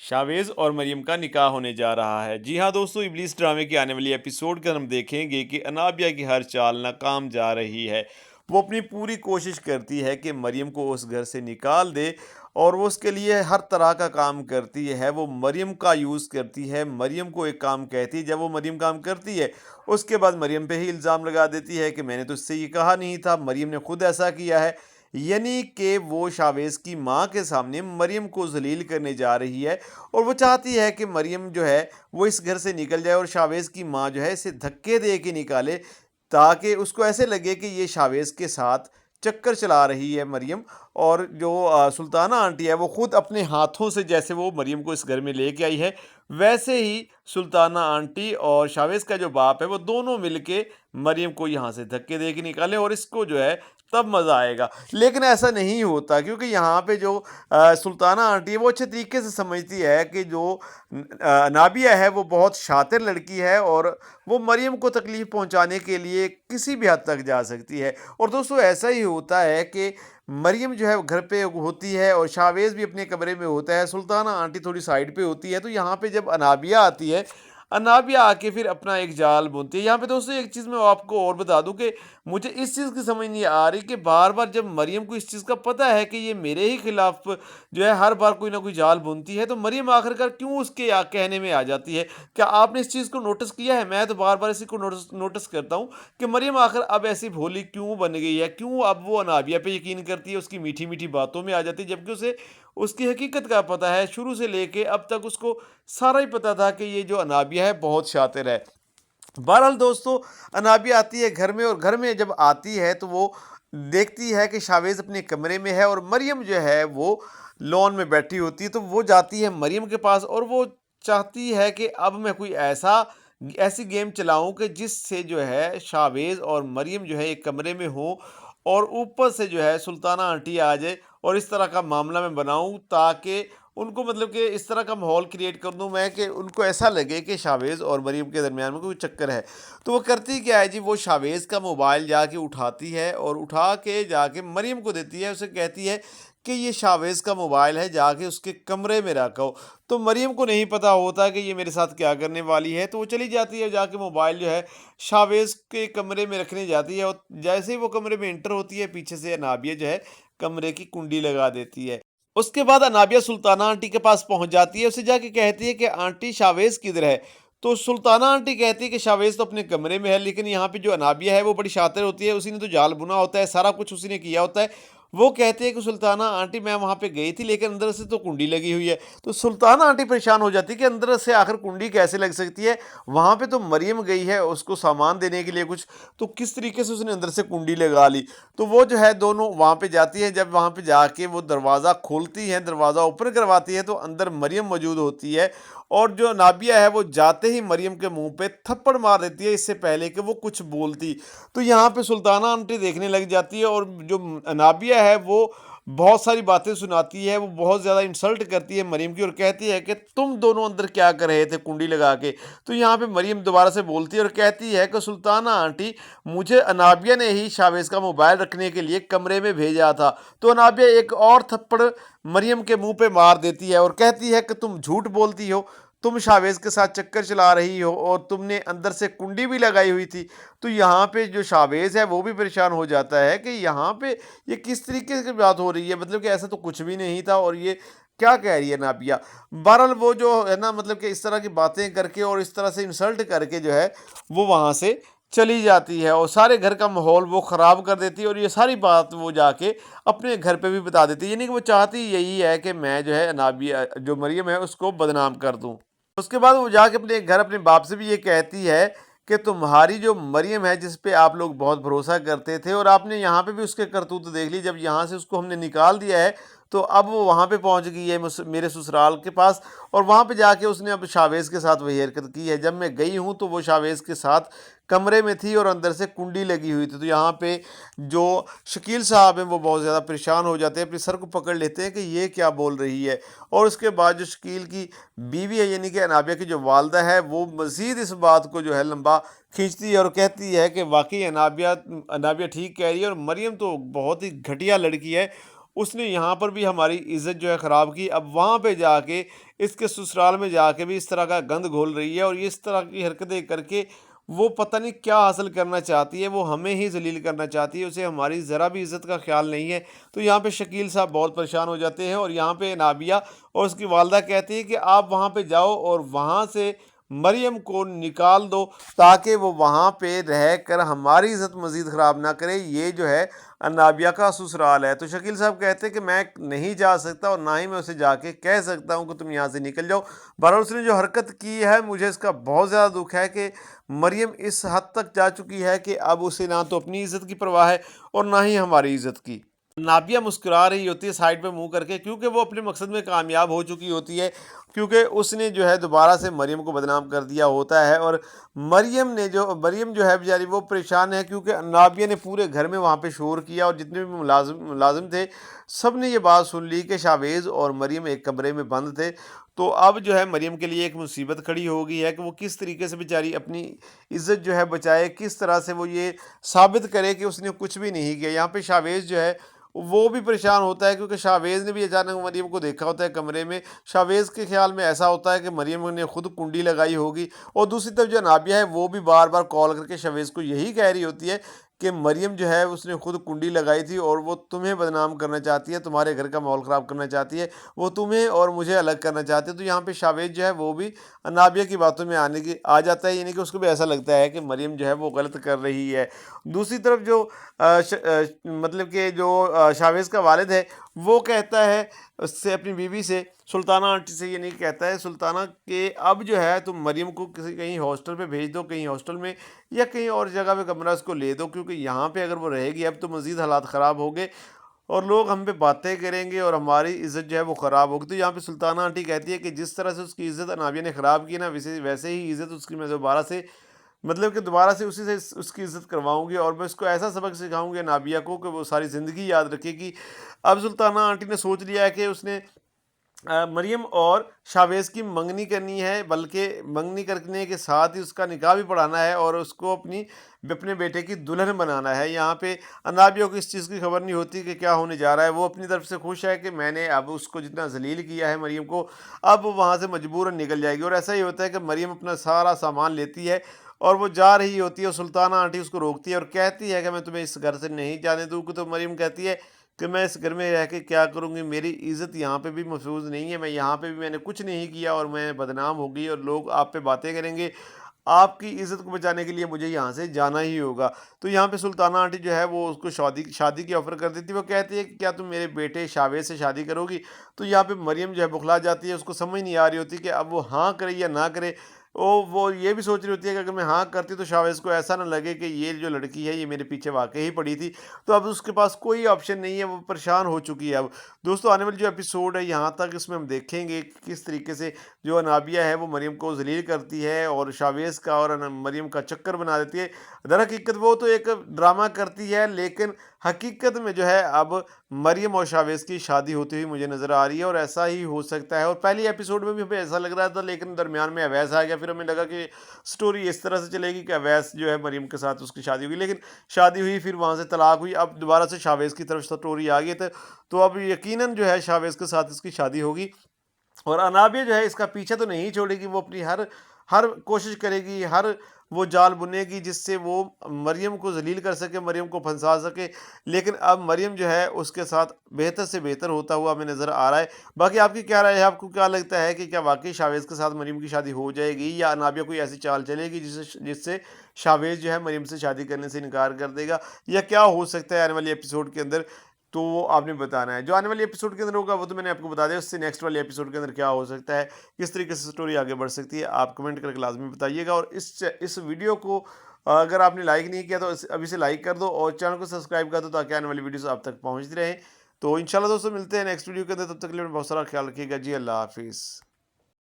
Chavez और मरियम का निकाह होने जा रहा है। जी हाँ दोस्तों, इब्लीस ड्रामे की आने वाली एपिसोड का हम देखेंगे कि अनाबिया की हर चाल नाकाम जा रही है। वो अपनी पूरी कोशिश करती है कि मरियम को उस घर से निकाल दे और वो उसके लिए हर तरह का काम करती है। वो मरियम का यूज़ करती है, मरियम को एक काम कहती है। जब वो मरियम काम करती है, उसके बाद मरियम पे ही इल्ज़ाम लगा देती है कि मैंने तो इससे ये कहा नहीं था, मरियम ने खुद ऐसा किया है। यानी कि वो शावेज़ की माँ के सामने मरियम को ज़लील करने जा रही है और वो चाहती है कि मरियम जो है वो इस घर से निकल जाए और शावेज़ की माँ जो है इसे धक्के दे के निकाले, ताकि उसको ऐसे लगे कि ये शावेज़ के साथ चक्कर चला रही है मरियम। और जो सुल्ताना आंटी है वो खुद अपने हाथों से, जैसे वो मरियम को इस घर में लेके आई है, वैसे ही सुल्ताना आंटी और शावेज़ का जो बाप है वो दोनों मिलके मरियम को यहाँ से धक्के दे के निकालें और इसको जो है तब मज़ा आएगा। लेकिन ऐसा नहीं होता, क्योंकि यहाँ पे जो सुल्ताना आंटी है वो अच्छे तरीके से समझती है कि जो नाबिया है वो बहुत शातिर लड़की है और वो मरियम को तकलीफ़ पहुँचाने के लिए किसी भी हद तक जा सकती है। और दोस्तों ऐसा ही होता है कि मरियम जो है वो घर पे होती है और शावेज़ भी अपने कमरे में होता है, सुल्ताना आंटी थोड़ी साइड पे होती है। तो यहाँ पे जब अनाबिया आती है, अनाबिया आके फिर अपना एक जाल बुनती है। यहाँ पे दोस्तों एक चीज़ मैं आपको और बता दूं कि मुझे इस चीज़ की समझ नहीं आ रही कि बार बार जब मरियम को इस चीज़ का पता है कि ये मेरे ही खिलाफ जो है हर बार कोई ना कोई जाल बुनती है, तो मरियम आखिरकार क्यों उसके कहने में आ जाती है। क्या आपने इस चीज़ को नोटिस किया है? मैं तो बार बार इसी को नोटिस नोटिस करता हूँ कि मरियम आखिर अब ऐसी भोली क्यों बन गई है, क्यों अब वो अनाबिया पे यकीन करती है, उसकी मीठी मीठी बातों में आ जाती है, जबकि उसे उसकी हकीकत का पता है। शुरू से लेके अब तक उसको सारा ही पता था कि ये जो अनाबिया है बहुत शातिर है। बहरहाल दोस्तों, अनाबिया आती है घर में और घर में जब आती है तो वो देखती है कि शावेज़ अपने कमरे में है और मरियम जो है वो लॉन में बैठी होती है। तो वो जाती है मरियम के पास और वो चाहती है कि अब मैं कोई ऐसी गेम चलाऊं कि जिससे जो है शावेज़ और मरियम जो है एक कमरे में हो और ऊपर से जो है सुल्ताना आंटी आ जाए और इस तरह का मामला मैं बनाऊं, ताकि उनको मतलब कि इस तरह का माहौल क्रिएट कर दूं मैं कि उनको ऐसा लगे कि शावेज़ और मरियम के दरमियान में कोई चक्कर है। तो वो करती क्या है जी, वो शावेज़ का मोबाइल जाके उठाती है और उठा के जाके मरियम को देती है। उसे कहती है कि ये शावेज़ का मोबाइल है, जाके उसके कमरे में रखो। तो मरियम को नहीं पता होता कि ये मेरे साथ क्या करने वाली है, तो वो चली जाती है, जाके मोबाइल जो है शावेज़ के कमरे में रखने जाती है और जैसे ही वो कमरे में एंटर होती है, पीछे से अनाबिया जो है कमरे की कुंडी लगा देती है। उसके बाद अनाबिया सुल्ताना आंटी के पास पहुंच जाती है, उसे जाके कहती है कि आंटी शावेज़ किधर है। तो सुल्ताना आंटी कहती है कि शावेज़ तो अपने कमरे में है, लेकिन यहाँ पे जो अनाबिया है वो बड़ी शातिर होती है, उसी ने तो जाल बुना होता है, सारा कुछ उसी ने किया होता है। वो कहती है कि सुल्ताना आंटी मैं वहाँ पे गई थी, लेकिन अंदर से तो कुंडी लगी हुई है। तो सुल्ताना आंटी परेशान हो जाती है कि अंदर से आखिर कुंडी कैसे लग सकती है, वहाँ पे तो मरियम गई है उसको सामान देने के लिए कुछ, तो किस तरीके से उसने अंदर से कुंडी लगा ली। तो वो जो है दोनों वहाँ पे जाती है, जब वहाँ पे जाके वो दरवाज़ा खोलती हैं, दरवाज़ा ओपन करवाती है, तो अंदर मरियम मौजूद होती है और जो नाबिया है वो जाते ही मरियम के मुंह पे थप्पड़ मार देती है, इससे पहले कि वो कुछ बोलती। तो यहाँ पे सुल्ताना आंटी देखने लग जाती है और जो नाबिया है वो बहुत सारी बातें सुनाती है, वो बहुत ज़्यादा इंसल्ट करती है मरियम की और कहती है कि तुम दोनों अंदर क्या कर रहे थे कुंडी लगा के। तो यहाँ पे मरियम दोबारा से बोलती है और कहती है कि सुल्ताना आंटी, मुझे अनाबिया ने ही शावेज़ का मोबाइल रखने के लिए कमरे में भेजा था। तो अनाबिया एक और थप्पड़ मरियम के मुंह पे मार देती है और कहती है कि तुम झूठ बोलती हो, तुम शावेज़ के साथ चक्कर चला रही हो और तुमने अंदर से कुंडी भी लगाई हुई थी। तो यहाँ पे जो शावेज़ है वो भी परेशान हो जाता है कि यहाँ पे ये किस तरीके की बात हो रही है, मतलब कि ऐसा तो कुछ भी नहीं था और ये क्या कह रही है नाबिया। बहरहाल वो जो है ना, मतलब कि इस तरह की बातें करके और इस तरह से इंसल्ट करके जो है वो वहाँ से चली जाती है और सारे घर का माहौल वो ख़राब कर देती है और ये सारी बात वो जाके अपने घर पे भी बता देती है। यानी कि वो चाहती यही है कि मैं जो है नाबिया जो मरियम है उसको बदनाम कर दूँ। उसके बाद वो जाके अपने घर अपने बाप से भी ये कहती है कि तुम्हारी जो मरियम है जिस पे आप लोग बहुत भरोसा करते थे और आपने यहाँ पे भी उसके करतूत देख ली, जब यहाँ से उसको हमने निकाल दिया है तो अब वो वहाँ पे पहुँच गई है मेरे ससुराल के पास और वहाँ पे जाके उसने अब शावेज़ के साथ वही हरकत की है। जब मैं गई हूँ तो वो शावेज़ के साथ कमरे में थी और अंदर से कुंडी लगी हुई थी। तो यहाँ पे जो शकील साहब हैं वो बहुत ज़्यादा परेशान हो जाते हैं, अपने सर को पकड़ लेते हैं कि ये क्या बोल रही है। और उसके बाद जो शकील की बीवी है यानी कि अनाबिया की जो वालदा है वो मज़ीद इस बात को जो है लंबा खींचती है और कहती है कि वाकई अनाबिया अनाबिया ठीक कह रही है और मरियम तो बहुत ही घटिया लड़की है, اس نے یہاں پر بھی ہماری عزت جو ہے خراب کی، اب وہاں پہ جا کے اس کے سسرال میں جا کے بھی اس طرح کا گند گھول رہی ہے، اور اس طرح کی حرکتیں کر کے وہ پتہ نہیں کیا حاصل کرنا چاہتی ہے، وہ ہمیں ہی ذلیل کرنا چاہتی ہے، اسے ہماری ذرا بھی عزت کا خیال نہیں ہے۔ تو یہاں پہ شکیل صاحب بہت پریشان ہو جاتے ہیں، اور یہاں پہ نابیہ اور اس کی والدہ کہتی ہے کہ آپ وہاں پہ جاؤ اور وہاں سے مریم کو نکال دو، تاکہ وہ وہاں پہ رہ کر ہماری عزت مزید خراب نہ کرے، یہ جو ہے نابیہ کا سسرال ہے۔ تو شکیل صاحب کہتے ہیں کہ میں نہیں جا سکتا، اور نہ ہی میں اسے جا کے کہہ سکتا ہوں کہ تم یہاں سے نکل جاؤ۔ بہرحال اس نے جو حرکت کی ہے مجھے اس کا بہت زیادہ دکھ ہے کہ مریم اس حد تک جا چکی ہے کہ اب اسے نہ تو اپنی عزت کی پرواہ ہے اور نہ ہی ہماری عزت کی۔ نابیہ مسکرا رہی ہوتی ہے سائڈ پہ منہ کر کے، کیونکہ وہ اپنے مقصد میں کامیاب ہو چکی ہوتی ہے، کیونکہ اس نے جو ہے دوبارہ سے مریم کو بدنام کر دیا ہوتا ہے، اور مریم جو ہے بیچاری وہ پریشان ہے، کیونکہ نابیہ نے پورے گھر میں وہاں پہ شور کیا، اور جتنے بھی ملازم تھے سب نے یہ بات سن لی کہ شاویز اور مریم ایک کمرے میں بند تھے۔ تو اب جو ہے مریم کے لیے ایک مصیبت کھڑی ہو گئی ہے کہ وہ کس طریقے سے بیچاری اپنی عزت جو ہے بچائے، کس طرح سے وہ یہ ثابت کرے کہ اس نے کچھ بھی نہیں کیا۔ یہاں پہ شاویز جو ہے وہ بھی پریشان ہوتا ہے، کیونکہ شاویز نے بھی اچانک مریم کو دیکھا ہوتا ہے کمرے میں۔ شاویز کے خیال میں ایسا ہوتا ہے کہ مریم نے خود کنڈی لگائی ہوگی، اور دوسری طرف جو نابیہ ہے وہ بھی بار بار کال کر کے شاویز کو یہی کہہ رہی ہوتی ہے کہ مریم جو ہے اس نے خود کنڈی لگائی تھی، اور وہ تمہیں بدنام کرنا چاہتی ہے، تمہارے گھر کا ماحول خراب کرنا چاہتی ہے، وہ تمہیں اور مجھے الگ کرنا چاہتی ہے۔ تو یہاں پہ شاویز جو ہے وہ بھی نابیہ کی باتوں میں آ جاتا ہے، یعنی کہ اس کو بھی ایسا لگتا ہے کہ مریم جو ہے وہ غلط کر رہی ہے۔ دوسری طرف جو مطلب کہ جو شاویز کا والد ہے وہ کہتا ہے اس سے اپنی بیوی سے، سلطانہ آنٹی سے، یہ نہیں کہتا ہے سلطانہ کہ اب جو ہے تم مریم کو کہیں ہاسٹل پہ بھیج دو، کہیں ہاسٹل میں یا کہیں اور جگہ پہ کمرہ اس کو لے دو، کیونکہ یہاں پہ اگر وہ رہے گی اب تو مزید حالات خراب ہو گئے، اور لوگ ہم پہ باتیں کریں گے اور ہماری عزت جو ہے وہ خراب ہوگی۔ تو یہاں پہ سلطانہ آنٹی کہتی ہے کہ جس طرح سے اس کی عزت نابیہ نے خراب کی نا، ویسے ہی عزت اس کی میں دوبارہ سے اسی سے اس کی عزت کرواؤں گی، اور میں اس کو ایسا سبق سکھاؤں گی نابیہ کو کہ وہ ساری زندگی یاد رکھے گی۔ اب سلطانہ آنٹی نے سوچ لیا ہے کہ اس نے مریم اور شاویز کی منگنی کرنی ہے، بلکہ منگنی کرنے کے ساتھ ہی اس کا نکاح بھی پڑھانا ہے، اور اس کو اپنے بیٹے کی دلہن بنانا ہے۔ یہاں پہ نابیہ کو اس چیز کی خبر نہیں ہوتی کہ کیا ہونے جا رہا ہے، وہ اپنی طرف سے خوش ہے کہ میں نے اب اس کو جتنا ذلیل کیا ہے مریم کو، اب وہ وہاں سے مجبوراً نکل جائے گی۔ اور ایسا ہی ہوتا ہے کہ مریم اپنا سارا سامان لیتی ہے اور وہ جا رہی ہوتی ہے، اور سلطانہ آنٹی اس کو روکتی ہے اور کہتی ہے کہ میں تمہیں اس گھر سے نہیں جانے دوں گی۔ تو مریم کہتی ہے کہ میں اس گھر میں رہ کے کیا کروں گی، میری عزت یہاں پہ بھی محفوظ نہیں ہے، میں یہاں پہ بھی میں نے کچھ نہیں کیا اور میں بدنام ہو گئی، اور لوگ آپ پہ باتیں کریں گے، آپ کی عزت کو بچانے کے لیے مجھے یہاں سے جانا ہی ہوگا۔ تو یہاں پہ سلطانہ آنٹی جو ہے وہ اس کو شادی کی آفر کر دیتی ہے، وہ کہتی ہے کہ کیا تم میرے بیٹے شاویز سے شادی کرو گی؟ تو یہاں پہ مریم جو ہے بخلا جاتی ہے، اس کو سمجھ نہیں آ رہی ہوتی کہ اب وہ ہاں کرے یا نہ کرے۔ وہ یہ بھی سوچ رہی ہوتی ہے کہ اگر میں ہاں کرتی تو شاویز کو ایسا نہ لگے کہ یہ جو لڑکی ہے یہ میرے پیچھے واقعی ہی پڑی تھی۔ تو اب اس کے پاس کوئی آپشن نہیں ہے، وہ پریشان ہو چکی ہے اب۔ دوستو آنے والی جو ایپیسوڈ ہے یہاں تک، اس میں ہم دیکھیں گے کہ کس طریقے سے جو نابیہ ہے وہ مریم کو ذلیل کرتی ہے اور شاویز کا اور مریم کا چکر بنا دیتی ہے۔ در حقیقت وہ تو ایک ڈرامہ کرتی ہے، لیکن حقیقت میں جو ہے اب مریم اور شاویز کی شادی ہوتی ہوئی مجھے نظر آ رہی ہے، اور ایسا ہی ہو سکتا ہے۔ اور پہلی ایپیسوڈ میں بھی ہمیں ایسا لگ رہا تھا، لیکن درمیان میں اویس آ گیا، پھر ہمیں لگا کہ سٹوری اس طرح سے چلے گی کہ اویس جو ہے مریم کے ساتھ اس کی شادی ہوگی، لیکن شادی ہوئی، پھر وہاں سے طلاق ہوئی، اب دوبارہ سے شاویز کی طرف سٹوری آ گئی تھی، تو اب یقیناً جو ہے شاویز کے ساتھ اس کی شادی ہوگی۔ اور انابیہ جو ہے اس کا پیچھا تو نہیں چھوڑے گی، وہ اپنی ہر کوشش کرے گی، ہر وہ جال بنے گی جس سے وہ مریم کو ذلیل کر سکے، مریم کو پھنسا سکے، لیکن اب مریم جو ہے اس کے ساتھ بہتر سے بہتر ہوتا ہوا ہمیں نظر آ رہا ہے۔ باقی آپ کی کیا رائے ہے؟ آپ کو کیا لگتا ہے کہ کیا واقعی شاویز کے ساتھ مریم کی شادی ہو جائے گی، یا انابیہ کوئی ایسی چال چلے گی جس سے شاویز جو ہے مریم سے شادی کرنے سے انکار کر دے گا، یا کیا ہو سکتا ہے آنے والی ایپیسوڈ کے اندر؟ تو وہ آپ نے بتانا ہے۔ جو آنے والی ایپیسوڈ کے اندر ہوگا وہ تو میں نے آپ کو بتا دیا، اس سے نیکسٹ والی ایپیسوڈ کے اندر کیا ہو سکتا ہے، کس طریقے سے سٹوری آگے بڑھ سکتی ہے، آپ کمنٹ کر کے لازمی بتائیے گا۔ اور اس ویڈیو کو اگر آپ نے لائک نہیں کیا تو ابھی سے لائک کر دو، اور چینل کو سبسکرائب کر دو تاکہ آنے والی ویڈیوز آپ تک پہنچتی رہیں۔ تو انشاءاللہ دوستوں ملتے ہیں نیکسٹ ویڈیو کے اندر، تب تک کے لیے بہت سارا خیال رکھیے گا جی، اللہ حافظ۔